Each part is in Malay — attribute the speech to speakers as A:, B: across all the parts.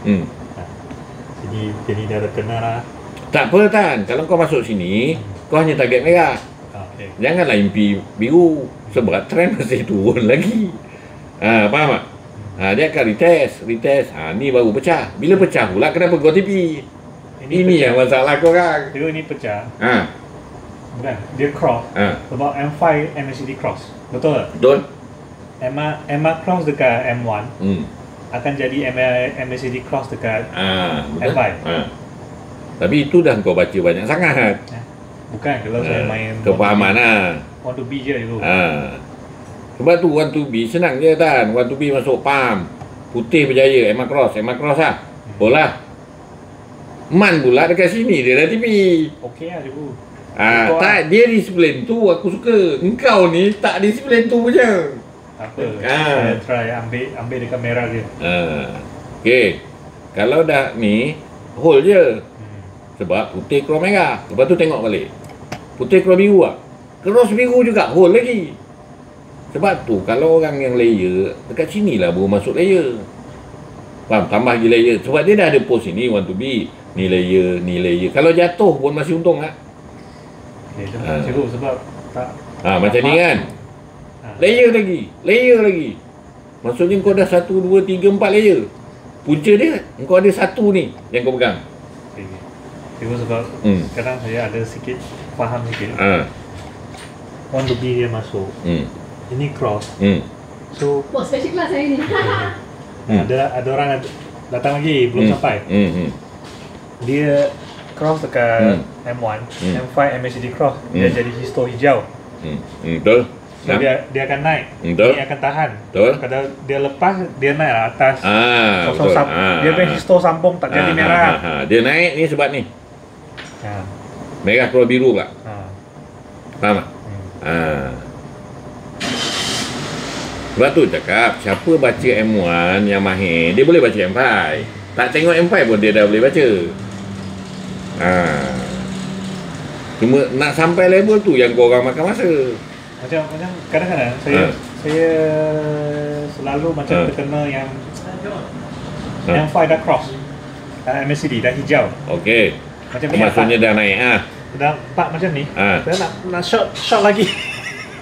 A: Ha. Jadi dia ada kena lah.
B: Tak apa Tan, kalau kau masuk sini, kau hanya target merah.
A: Okay.
B: Janganlah impi biru, sebab trend masih turun lagi. Faham tak? Dia akan retest. Ni baru pecah. Bila pecah pula, kenapa kau tipi? Ini yang masalah korang.
A: Tengok ini pecah. Bukan, dia cross. Sebab M5 MACD cross. Betul tak?
B: Betul.
A: MA cross dekat M1 akan jadi MACD cross dekat M5.
B: Tapi itu dah kau baca banyak sangat.
A: Bukan, kalau saya main
B: kepahaman
A: want to be je dulu.
B: Sebab tu want to be senang je Tan. Want to be masuk pam. Putih berjaya, MA cross lah. Bola. Man pula dekat sini dia dah tipi.
A: Okey lah cikgu.
B: Tak, dia disiplin tu aku suka. Engkau ni tak disiplin tu je.
A: Tak apa. Saya try ambil dekat merah dia.
B: Okey. Kalau dah ni hold je. Sebab putih keluar merah. Lepas tu tengok balik. Putih keluar biru lah. Cross biru juga hold lagi. Sebab tu kalau orang yang layer dekat sini lah baru masuk layer. Faham? Tambah lagi layer. Sebab dia dah ada post ini want to be. Ni layer. Kalau jatuh pun masih untung lah.
A: Okay, cikgu sebab tak
B: macam ni kan. Layer lagi. Maksudnya kau dah 1, 2, 3, 4 layer. Punca dia kau ada satu ni yang kau pegang.
A: Cikgu sebab sekarang saya ada sikit faham sikit. Want to be dia masuk. Ini cross. So
C: special class saya ni.
A: Ada orang datang lagi belum sampai. Dia cross dekat M1, M5 MACD cross. Dia jadi histo hijau.
B: Betul.
A: So dia akan naik.
B: Betul.
A: Ini akan tahan.
B: Betul.
A: Kalau dia lepas dia naik lah atas.
B: Betul.
A: Dia punya histo sambung tak jadi merah.
B: Dia naik ni sebab ni. Merah keluar biru pula. Faham tak? Sebab tu cakap, siapa baca M1 yang mahir, dia boleh baca M5. Tak tengok M5 pun dia dah boleh baca. Cuma nak sampai level tu yang korang makan masa.
A: Macam kadang-kadang saya selalu macam terkena yang M5 dah cross. MACD dah hijau. Okey. Macam ni
B: maksudnya dah naik
A: dah empat macam ni. Saya nak shot lagi.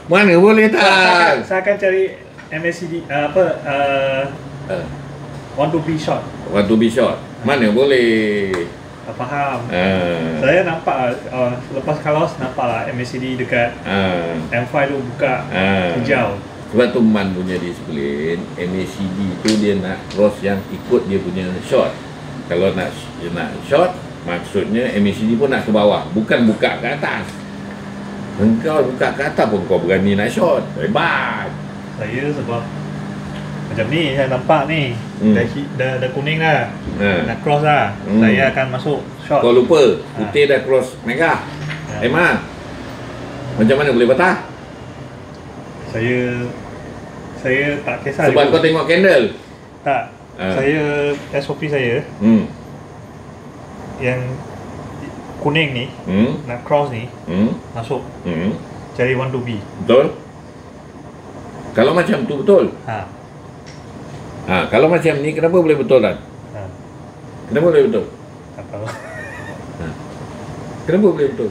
B: Mana boleh tak?
A: Saya akan cari MACD want to be shot.
B: Mana boleh?
A: Tak faham. Saya nampak lepas kalos nampak lah MACD dekat M5 tu buka hijau.
B: Sebab tu Man punya disiplin, MACD tu dia nak cross yang ikut dia punya shot. Kalau nak shot, maksudnya MACD pun nak ke bawah, bukan buka ke atas. Engkau buka ke atas pun kau berani nak shot. Hebat.
A: Saya sebab macam ni saya nampak ni dah kuning dah. Nak cross dah. Saya akan masuk shot.
B: Kau lupa putih dah cross merah. Emma, macam mana boleh patah?
A: Saya tak kisah.
B: Sebab kau tengok candle.
A: Tak. Saya SOP saya yang kuning ni nak cross ni masuk cari want to be. Betul.
B: Kalau macam tu betul. Kalau macam ni kenapa boleh betul kan? Kenapa boleh betul?
A: Tak tahu.
B: Kenapa boleh betul?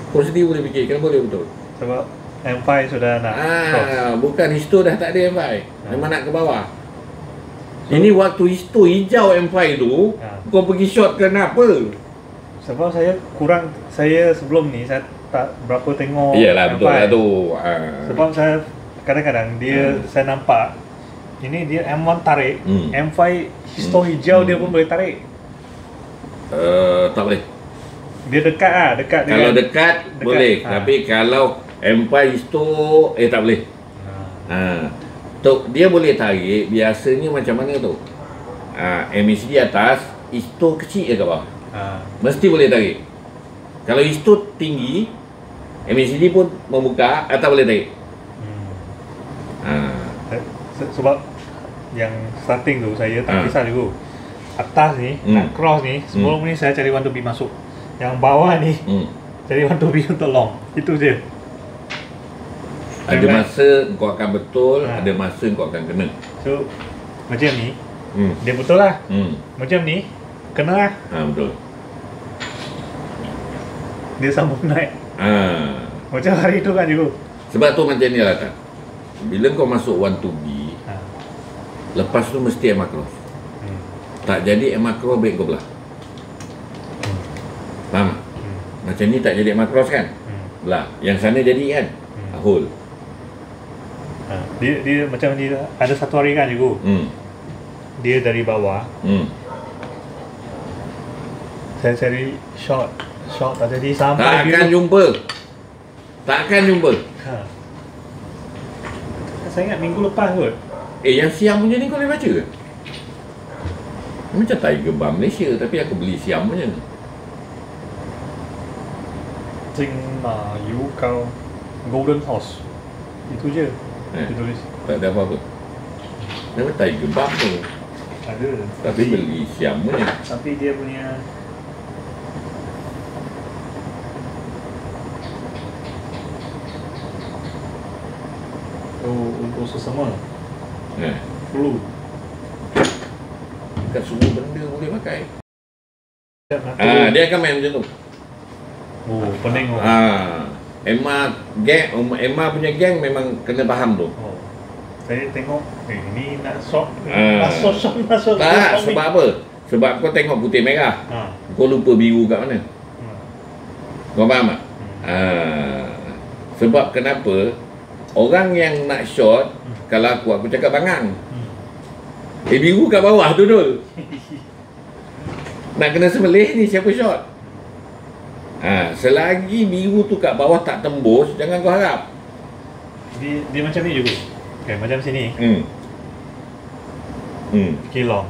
B: Kau sendiri boleh fikir kenapa boleh betul?
A: Sebab M5 sudah nak cross.
B: Bukan histo dah tak ada M5. Memang nak ke bawah. Ini waktu histo hijau M5 tu kau pergi shot kenapa?
A: Sebab saya sebelum ni saya tak berapa tengok.
B: Iyalah betul lah tu.
A: Sebab saya kadang-kadang saya nampak ini dia M1 tarik, M5 histo hijau dia pun boleh tarik.
B: Tak boleh.
A: Dia dekat
B: kalau dekat boleh, tapi kalau M5 histo tak boleh. Dia boleh tarik biasanya macam mana tu? MACD atas, histo kecil je kat bawah. Mesti boleh tarik. Kalau histo tinggi, MACD pun membuka, tak boleh tarik.
A: Sebab yang starting tu saya tak kisah juga. Atas ni, nak cross ni, sebelum ni saya cari want to be masuk. Yang bawah ni, cari want to be untuk long. Itu je.
B: Ada masa kau akan betul, ada masa kau akan kena.
A: So, macam ni, Dia betul lah. Macam ni, kena lah.
B: Betul.
A: Dia sambung naik. Macam hari tu kan juga.
B: Sebab tu macam ni lah tak. Bila kau masuk 1-2B, lepas tu mesti Emma Cross. Tak jadi Emma Cross, baik kau belah. Faham? Macam ni tak jadi Emma Cross kan? Belah. Yang sana jadi kan? Hole.
A: Dia macam dia ada satu hari kan juga. Dia dari bawah. Saya cari shot tak jadi sampai
B: Takkan jumpa.
A: Saya ingat minggu lepas kot.
B: Yang Siam punya ni kau boleh baca ke? Macam Tiger Balm Malaysia, tapi aku beli Siam punya.
A: You kau Golden Horse. Itu je. Dia tulis.
B: Tak ada apa-apa. Nama Tiger Balm tu.
A: Ada.
B: Tapi beli Siam punya.
A: Tapi dia punya untuk sesama. Flu.
B: Kan semua benda boleh pakai. Dia akan main macam tu.
A: Pening.
B: Emma punya geng memang kena faham tu.
A: Saya tengok ini nak shot. Masuk.
B: Tak, sebab apa? Sebab kau tengok putih merah. Kau lupa biru kat mana. Kau faham tak? Sebab kenapa orang yang nak shot, kalau aku cakap bangang. Biru kat bawah tu dul. Nak kena sembelih ni siapa shot? Selagi biru tu kat bawah tak tembus, jangan kau harap.
A: Dia macam ni juga. Macam sini. Fikir long.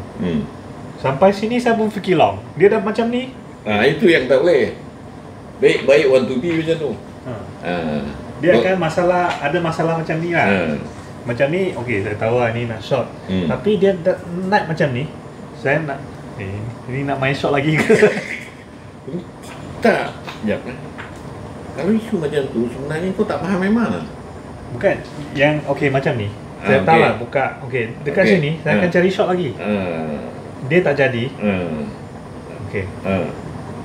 A: Sampai sini saya pun fikir long. Dia dah macam ni.
B: Itu yang tak boleh. Baik 1-2B macam tu.
A: Dia akan ada masalah macam ni lah. Macam ni, saya tahu lah ni nak shot. Tapi dia naik macam ni. Saya nak ini nak main shot lagi ke?
B: Tak. Sekejap. Kalau isu macam tu, sebenarnya kau tak faham memang.
A: Bukan. Yang macam ni. Saya tahu lah buka. Dekat sini saya akan cari shot lagi. Dia tak jadi.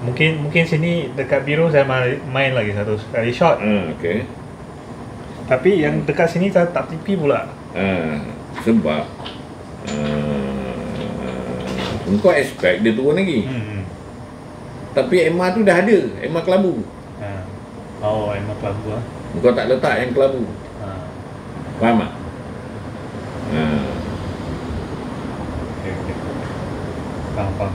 A: Mungkin sini dekat biru saya main lagi satu kali shot. Tapi yang dekat sini saya tak tipi pula.
B: Sebab kau expect dia turun lagi. Tapi Emma tu dah ada, Emma kelabu.
A: Emma kelabu lah.
B: Kau tak letak yang kelabu. Faham tak?
A: Faham.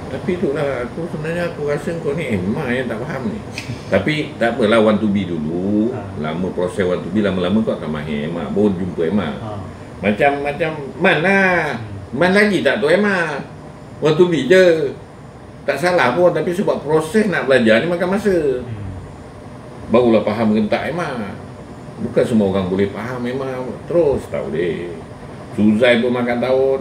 B: Tapi itulah, aku rasa kau ni Emma yang tak faham ni. Tapi tak apalah, 1-2B dulu. Lama proses 1-2B, lama-lama kau akan mahir Emma. Baru jumpa Emma. Macam Man lah. Man lagi tak tu Emma. 1-2B je. Tak salah pun, tapi sebab proses nak belajar ni makan masa. Barulah faham rentak Emma. Bukan semua orang boleh faham Emma terus, tak boleh. Suzai pun makan tahun.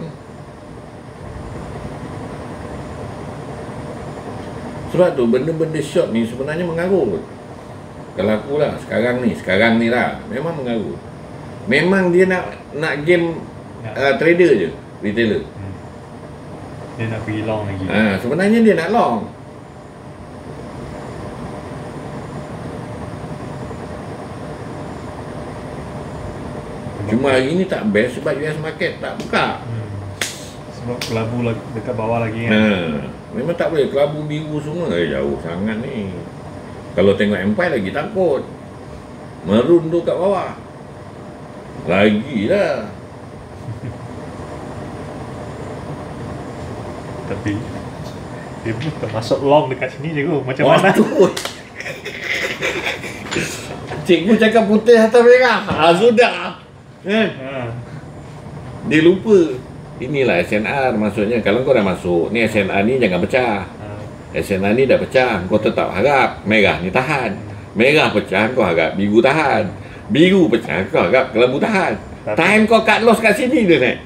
B: Sebab tu benda-benda shot ni sebenarnya mengaruh. Kalau aku lah sekarang ni lah memang mengaruh. Memang dia nak game trader je, retailer.
A: Dia nak pergi long lagi.
B: Sebenarnya dia nak long. Cuma hari ni tak best sebab US market tak buka.
A: Sebab kelabu dekat bawah lagi kan.
B: Memang tak boleh, kelabu biru semua jauh sangat ni. Kalau tengok Empire lagi takut. Merun tu kat bawah lagi lah.
A: Tapi dia pun termasuk long dekat sini juga. Macam mana?
B: Cikgu cakap putih atas merah. Sudah. Dia lupa. Inilah SNR maksudnya. Kalau kau dah masuk ni, SNR ni jangan pecah. SNR ni dah pecah, kau tetap harap merah ni tahan. Merah pecah, kau harap biru tahan. Biru pecah, kau harap kelabu tahan. Time kau cut loss kat sini dia naik.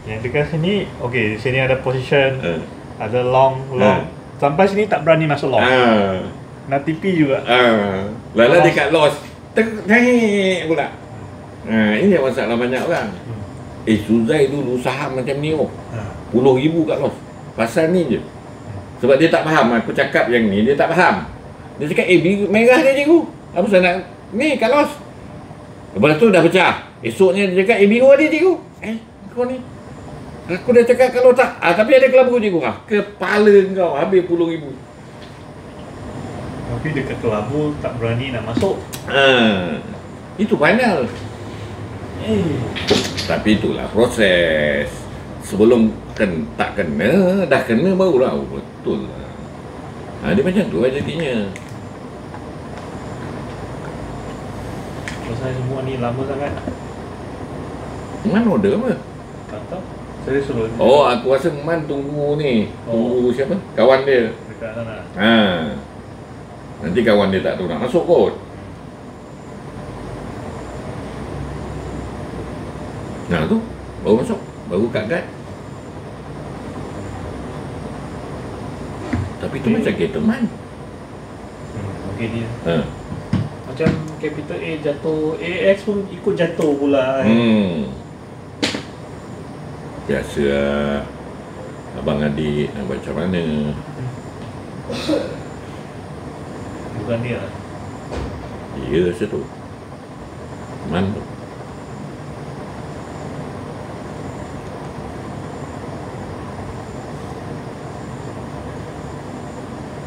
A: Yang dekat sini, sini ada position, ada long. Sampai sini tak berani masuk long. Nak TP juga.
B: Lala dia cut loss. Naik pula. Ini masalah banyak orang. Suzai dulu saham macam ni puluh ribu kat los. Pasal ni je. Sebab dia tak faham. Aku cakap yang ni, dia tak faham. Dia cakap, biru merah dia cikgu. Apa saya nak ni kat los. Lepas tu dah pecah. Esoknya dia cakap, biru dia cikgu. Kau ni. Aku dah cakap kalau tak. Tapi ada kelabu cikgu. Kepala kau habis puluh ribu.
A: Tapi dekat kelabu tak berani nak masuk.
B: Itu final. Tapi itulah proses. Sebelum tak kena, dah kena barulah. Betul lah. Dia macam tu lah jadinya.
A: Proses semua ni lama sangat.
B: Man order apa?
A: Tak tahu. Saya suruh.
B: Aku rasa Man tunggu ni. Tunggu siapa? Kawan dia.
A: Dekat sana.
B: Nanti kawan dia tak tahu nak masuk kot. Nah tu, baru masuk. Baru kat guard. Tapi tu macam kereta Man.
A: Okey dia. Macam Capital A jatuh, AX pun ikut jatuh pula.
B: Biasa lah. Abang adik nak buat macam mana.
A: Bukan dia lah.
B: Dia rasa tu. Man tu.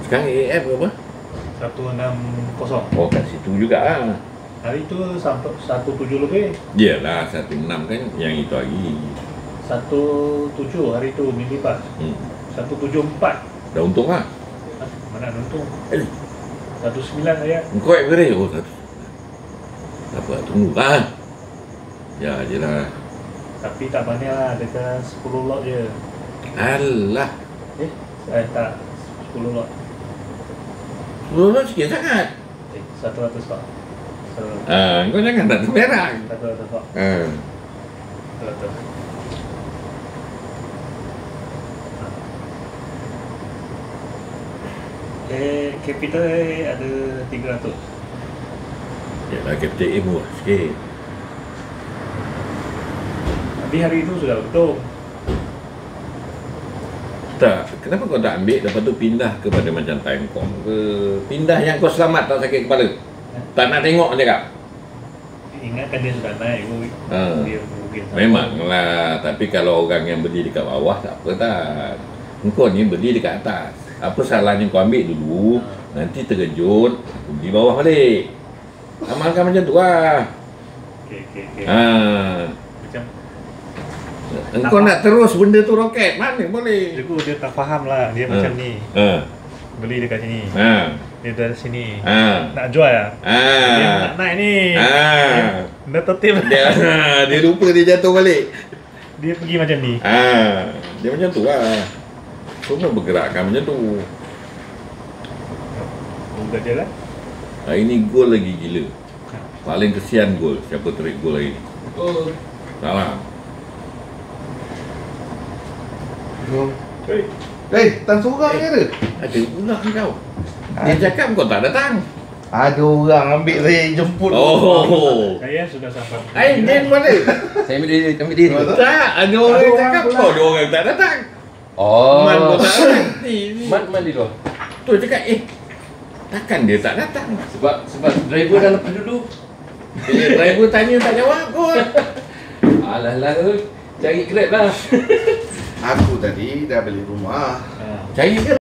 B: Sekarang AF berapa?
A: 160.
B: Kat situ juga lah.
A: Hari tu sampai 17 lebih.
B: Yelah, 16 kan yang itu lagi.
A: 17 hari tu minggu lepas. 174.
B: Dah untung lah.
A: Mana ada untung? 19 saya.
B: Engkau yang beri? Apa, tunggu lah. Ya je lah.
A: Tapi tak banyak lah, dekat 10 lot je.
B: Alah.
A: Tak, 10 lot.
B: 10 lot sikit sangat.
A: 100 lot.
B: Kau jangan tak terberak.
A: 100 lot. 100. Capital ada 300.
B: Yalah, Capital A murah sikit.
A: Tapi hari itu sudah untung.
B: Tak, kenapa kau tak ambil lepas tu pindah kepada macam Timecom ke? Pindah yang kau selamat tak sakit kepala. Tak nak tengok je kak.
A: Ingatkan dia sudah naik. Dia mungkin
B: memanglah, tapi kalau orang yang beli dekat bawah tak apa tak. Engkau ni beli dekat atas. Apa salahnya kau ambil dulu, nanti terkejut, beli bawah balik. Amalkan macam tu lah.
A: Okay. Macam
B: engkau nak terus benda tu roket, mana boleh.
A: Dia tak faham lah, dia macam ni. Beli dekat sini. Dia dari sini. Nak jual lah. Dia nak naik ni. Dia tertib.
B: Dia lupa dia jatuh balik.
A: Dia pergi macam ni.
B: Dia macam tu lah. Semua bergerakkan macam tu.
A: Bukan je lah.
B: Hari ni gol lagi gila. Paling kesian gol. Siapa trade gol hari ni? Salah.
C: Tan seorang je ada?
B: Ada pula kau. Dia cakap kau tak datang.
C: Ada orang ambil saya jemput.
A: Saya sudah sampai.
B: Dia mana?
C: Saya ambil diri.
B: Tak, ada orang yang cakap kau, ada orang tak datang. Man kau tak datang.
C: Man di luar.
B: Tu cakap, takkan dia tak datang?
C: Sebab driver dah lepas dulu.
B: Driver tanya tak jawab kot.
C: Alah, cari Grab lah.
D: Aku tadi dah beli rumah.
B: Cari ke?